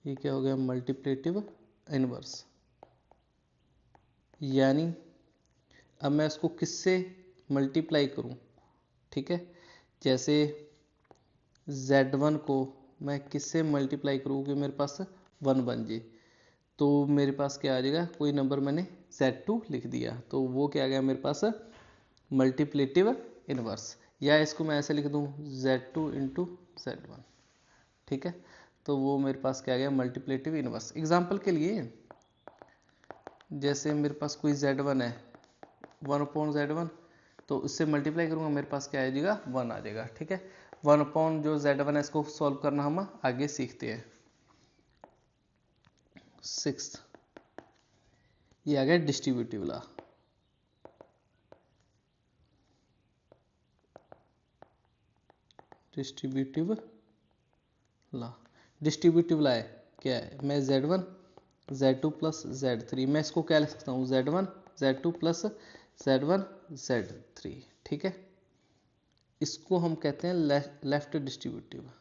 ये क्या हो गया? Multiplicative inverse. यानी अब मैं इसको किससे मल्टीप्लाई करूं, ठीक है। जैसे Z1 को मैं किससे मल्टीप्लाई करूं कि मेरे पास 1 बन जाए, तो मेरे पास क्या आ जाएगा? कोई नंबर मैंने Z2 लिख दिया, तो वो क्या आ गया मेरे पास? मल्टीप्लेटिव इनवर्स। या इसको मैं ऐसे लिख दूं Z2 इंटू Z1, ठीक है, तो वो मेरे पास क्या आ गया? Multiplicative inverse. एग्जाम्पल के लिए जैसे मेरे पास कोई Z1 है, 1/Z1, तो उससे मल्टीप्लाई करूंगा मेरे पास क्या आ जाएगा? 1 आ जाएगा, ठीक है। 1 अपॉन जो z1 है इसको सॉल्व करना हम आगे सीखते हैं। 6 ये आ गया distributive law. Distributive law, distributive law है क्या है, मैं z1 z2 प्लस z3, मैं इसको क्या लिख सकता हूँ z1 z2 plus z1 z3, ठीक है। इसको हम कहते हैं लेफ्ट डिस्ट्रीब्यूटिव,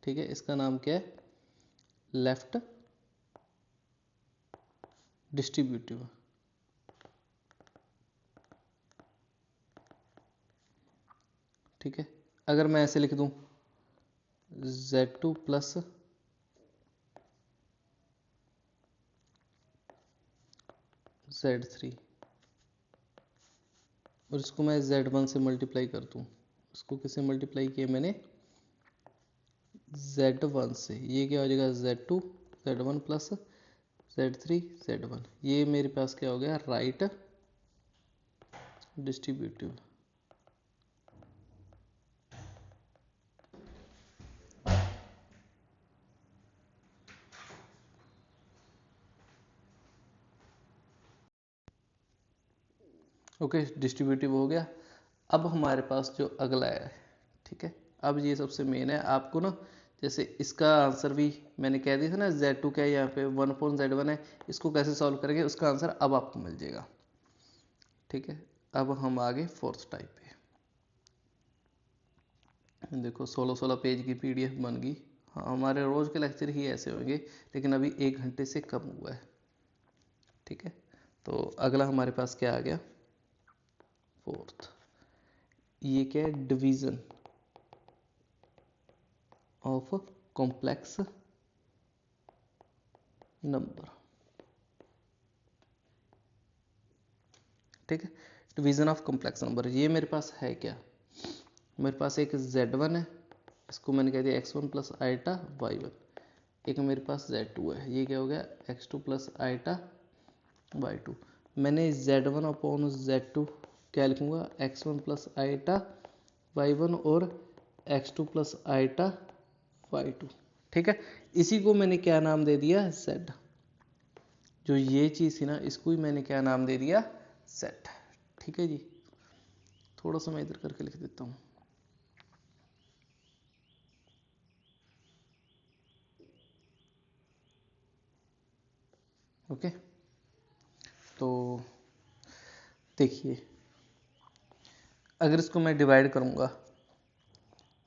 ठीक है। इसका नाम क्या है, लेफ्ट डिस्ट्रीब्यूटिव। ठीक है, अगर मैं ऐसे लिख दूं z2 प्लस z3 और इसको मैं z1 से मल्टीप्लाई कर दूं, इसको किससे मल्टीप्लाई किया मैंने, z1 से, ये क्या हो जाएगा z2 z1 plus z3 z1, ये मेरे पास क्या हो गया राइट डिस्ट्रीब्यूटिव। ओके, डिस्ट्रीब्यूटिव हो गया। अब हमारे पास जो अगला है, ठीक है, अब ये सबसे मेन है। आपको ना जैसे इसका आंसर भी मैंने कह दिया था ना, z2 क्या है यहाँ पे 1/z1 है, इसको कैसे सॉल्व करेंगे उसका आंसर अब आपको मिल जाएगा। ठीक है, अब हम आगे फोर्थ टाइप पे। देखो 16-16 पेज की पीडीएफ बन गई। हाँ, हमारे रोज के लेक्चर ही ऐसे होंगे, लेकिन अभी 1 घंटे से कम हुआ है। ठीक है, तो अगला हमारे पास क्या आ गया, फोर्थ। ये क्या है, डिवीजन ऑफ कॉम्प्लेक्स नंबर। ठीक है, डिवीजन ऑफ कॉम्प्लेक्स नंबर, ये मेरे पास है क्या, मेरे पास एक z1 है, इसको मैंने कह दिया x1 प्लस आइटा y1, एक मेरे पास z2 है, ये क्या हो गया x2 प्लस आइटा y2। मैंने z1 अपॉन z2 क्या लिखूंगा, x1 प्लस आइटा y1 और x2 प्लस आइटा y2। ठीक है, इसी को मैंने क्या नाम दे दिया z, जो ये चीज़ थी ना इसको ही मैंने क्या नाम दे दिया z। ठीक है जी, थोड़ा सा मैं इधर करके लिख देता हूँ। ओके, तो देखिए अगर इसको मैं डिवाइड करूंगा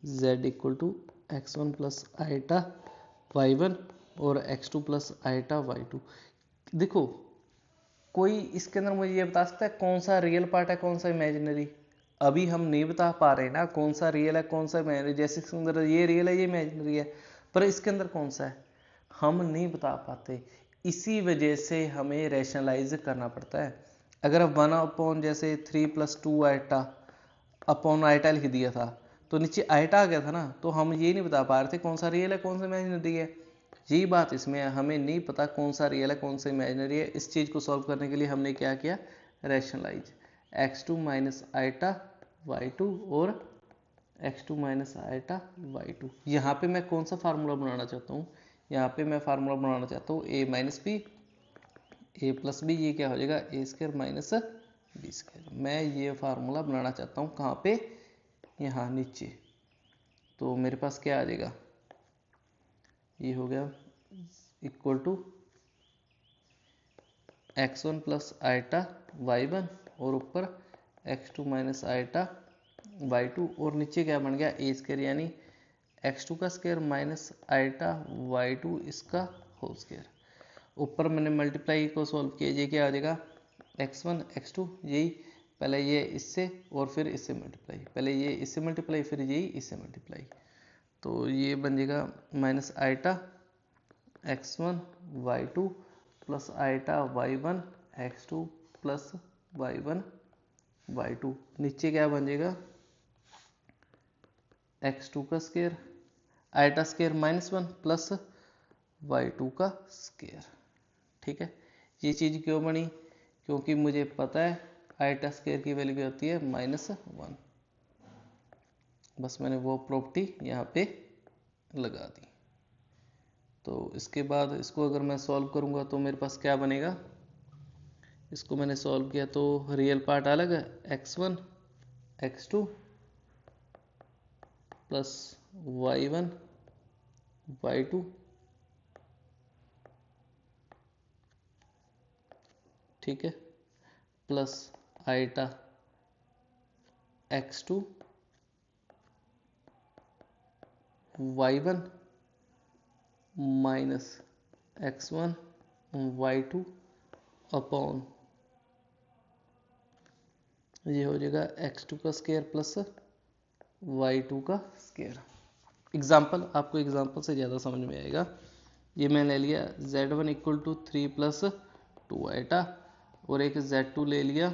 z equal to x1 plus iota y1 और x2 प्लस आइटा y2, देखो कोई इसके अंदर मुझे ये बता सकता है कौन सा रियल पार्ट है कौन सा इमेजिनरी, अभी हम नहीं बता पा रहे ना कौन सा रियल है कौन सा इमेजिनरी। जैसे इसके अंदर ये रियल है ये इमेजिनरी है, पर इसके अंदर कौन सा है हम नहीं बता पाते, इसी वजह से हमें रैशनलाइज करना पड़ता है। अगर अब 1 अपॉन जैसे 3 + 2 आइटा अपॉन आइटा लिख दिया था तो नीचे आइटा आ गया था ना, तो हम ये नहीं बता पा रहे थे कौन सा रियल है कौन सा इमेजिनरी है। यही बात इसमें है, हमें नहीं पता कौन सा रियल है कौन सा इमेजिनरी है। इस चीज़ को सॉल्व करने के लिए हमने क्या किया, rationalise x2 minus iota y2 और x2 माइनस आइटा y2। यहाँ पे मैं कौन सा फार्मूला बनाना चाहता हूँ, यहाँ पे मैं फार्मूला बनाना चाहता हूँ a minus B A plus B, ये क्या हो जाएगा A square minus B square. मैं ये फार्मूला बनाना चाहता हूँ कहाँ पे, यहाँ नीचे। तो मेरे पास क्या आ जाएगा, ये हो गया equal to x1 plus iota y1 और ऊपर x2 माइनस आइटा y2 और नीचे क्या बन गया ए स्क्वायर, यानी x2 का स्क्वायर माइनस आइटा y2 इसका होल स्क्वायर। ऊपर मैंने मल्टीप्लाई को सॉल्व किया, ये क्या आ जाएगा x1 x2, यही पहले ये इससे और फिर इससे मल्टीप्लाई, पहले ये इससे मल्टीप्लाई फिर यही इससे मल्टीप्लाई, तो ये बन जाएगा minus iota x1 y2 plus iota y1 x2 plus y1 y2। नीचे क्या बन जाएगा x2 का square iota square -1 plus y2 का स्क्वायर। ठीक है, ये चीज़ क्यों बनी, क्योंकि मुझे पता है आइटा स्क्वायर की वैल्यू क्या होती है -1। बस मैंने वो प्रॉपर्टी यहाँ पे लगा दी। तो इसके बाद इसको अगर मैं सॉल्व करूँगा तो मेरे पास क्या बनेगा, इसको मैंने सॉल्व किया तो रियल पार्ट अलग है, x1 x2 plus y1 y2 ठीक है, plus iota x2 y1 minus x1 y2 upon ये हो जाएगा x2 का स्क्वायर प्लस y2 का स्क्वायर। एग्जाम्पल, आपको एग्जाम्पल से ज़्यादा समझ में आएगा। ये मैं ले लिया z1 equal to 3 plus 2 iota और एक z2 ले लिया,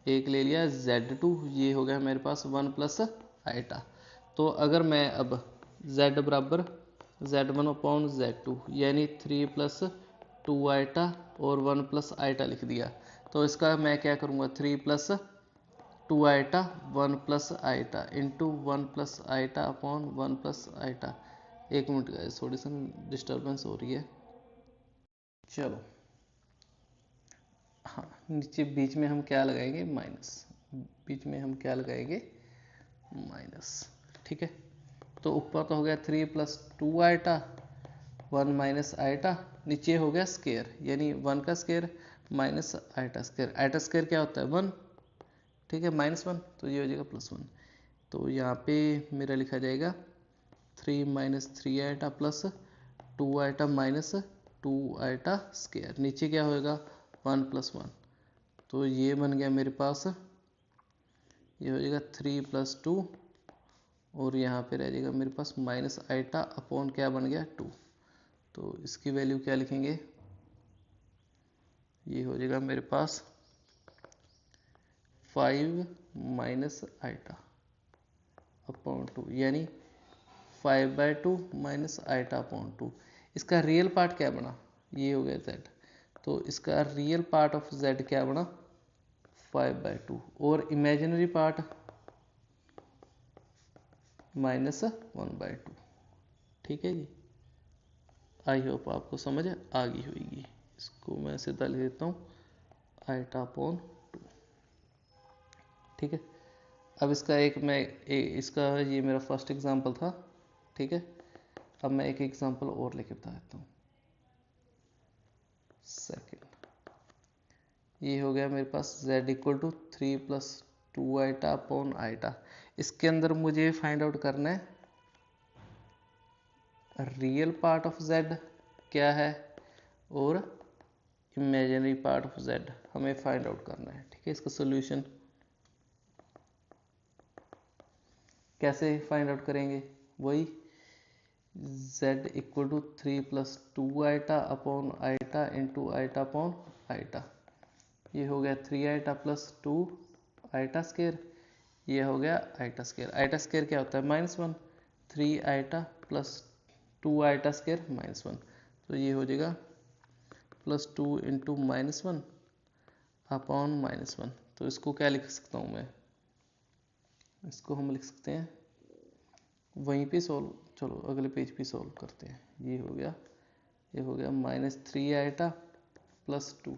एक ले लिया z2, ये हो गया मेरे पास 1 प्लस आइटा। तो अगर मैं अब z बराबर z1 अपॉन z2 यानी 3 प्लस 2 आइटा और 1 प्लस आइटा लिख दिया, तो इसका मैं क्या करूँगा 3 plus 2 iota 1 plus iota into 1 plus iota upon 1 plus iota. एक मिनट गाइस, थोड़ी सी डिस्टर्बेंस हो रही है। चलो हाँ, नीचे बीच में हम क्या लगाएंगे माइनस, बीच में हम क्या लगाएंगे माइनस, ठीक है। तो ऊपर तो हो गया 3 प्लस 2 आइटा 1 माइनस आइटा, नीचे हो गया स्केयर यानी 1 का square minus iota square. Iota square क्या होता है 1, ठीक है, -1, तो ये हो जाएगा +1। तो यहाँ पे मेरा लिखा जाएगा 3 minus 3 iota plus 2 iota minus 2 iota square, नीचे क्या होएगा 1 + 1, तो ये बन गया मेरे पास, ये हो जाएगा 3 + 2 और यहाँ पे रह जाएगा मेरे पास माइनस आइटा अपॉन क्या बन गया 2। तो इसकी वैल्यू क्या लिखेंगे, ये हो जाएगा मेरे पास 5 माइनस आइटा अपॉन 2 यानी 5/2 माइनस आइटा अपॉन 2। इसका रियल पार्ट क्या बना, ये हो गया z, तो इसका रियल पार्ट ऑफ z क्या बना 5/2 और इमेजिनरी पार्ट -1/2, ठीक है जी। आई होप आपको समझ आ गई होगी। इसको मैं सीधा लिख देता हूँ आइटा अपॉन 2, ठीक है। अब इसका इसका ये मेरा फर्स्ट एग्जांपल था, ठीक है। अब मैं एक एग्जांपल और लेके बता देता हूँ सेकंड। ये हो गया मेरे पास z equal to 3 + 2 iota upon iota. इसके अंदर मुझे फाइंड आउट करना है रियल पार्ट ऑफ z क्या है और इमेजिनरी पार्ट ऑफ z हमें फाइंड आउट करना है, ठीक है। इसका सोल्यूशन कैसे फाइंड आउट करेंगे, वही z equal to 3 + 2 iota upon iota into iota upon iota. ये हो गया 3 आइटा प्लस 2 आइटा स्केयर, ये हो गया आइटा स्केयर। आइटा स्केयर क्या होता है -1, 3 आइटा प्लस 2 आइटा स्केयर -1, तो ये हो जाएगा +2 इंटू -1 अपॉन -1। तो इसको क्या लिख सकता हूँ मैं, इसको हम लिख सकते हैं वहीं पे सॉल्व, चलो अगले पेज पे सॉल्व करते हैं। ये हो गया -3 आइटा प्लस 2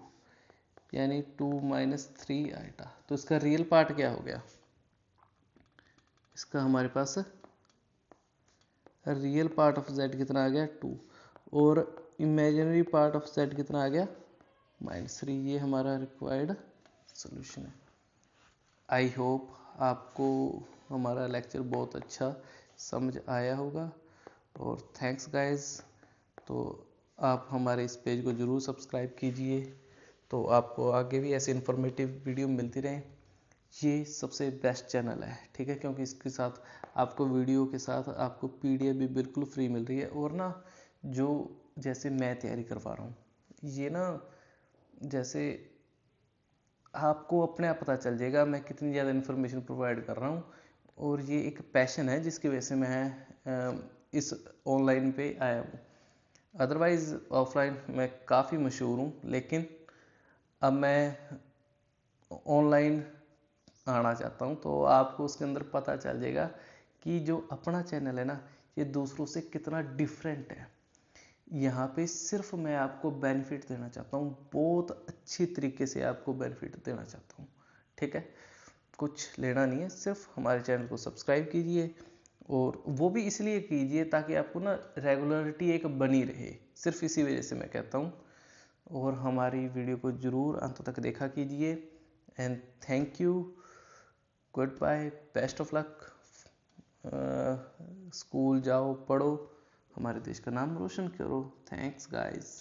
यानी 2 - 3 आइटा। तो इसका रियल पार्ट क्या हो गया, इसका हमारे पास रियल पार्ट ऑफ z कितना आ गया 2 और इमेजिनरी पार्ट ऑफ z कितना आ गया -3। ये हमारा रिक्वायर्ड सॉल्यूशन है। आई होप आपको हमारा लेक्चर बहुत अच्छा समझ आया होगा और थैंक्स गाइस। तो आप हमारे इस पेज को ज़रूर सब्सक्राइब कीजिए, तो आपको आगे भी ऐसे इन्फॉर्मेटिव वीडियो मिलती रहें। ये सबसे बेस्ट चैनल है, ठीक है, क्योंकि इसके साथ आपको वीडियो के साथ आपको PDF भी बिल्कुल फ्री मिल रही है। और ना जो जैसे मैं तैयारी करवा रहा हूँ, ये ना जैसे आपको अपने आप पता चल जाएगा मैं कितनी ज़्यादा इन्फॉर्मेशन प्रोवाइड कर रहा हूँ। और ये एक पैशन है जिसकी वजह से मैं इस ऑनलाइन पे आया हूँ। अदरवाइज़ ऑफलाइन मैं काफ़ी मशहूर हूँ, लेकिन अब मैं ऑनलाइन आना चाहता हूँ, तो आपको उसके अंदर पता चल जाएगा कि जो अपना चैनल है ना, ये दूसरों से कितना डिफरेंट है। यहाँ पे सिर्फ मैं आपको बेनिफिट देना चाहता हूँ, बहुत अच्छी तरीके से आपको बेनिफिट देना चाहता हूँ, ठीक है। कुछ लेना नहीं है, सिर्फ हमारे चैनल को सब्सक्राइब कीजिए, और वो भी इसलिए कीजिए ताकि आपको ना रेगुलरिटी एक बनी रहे, सिर्फ इसी वजह से मैं कहता हूँ। और हमारी वीडियो को ज़रूर अंत तक देखा कीजिए। And thank you, good bye, best of luck. School जाओ, पढ़ो, हमारे देश का नाम रोशन करो। Thanks guys.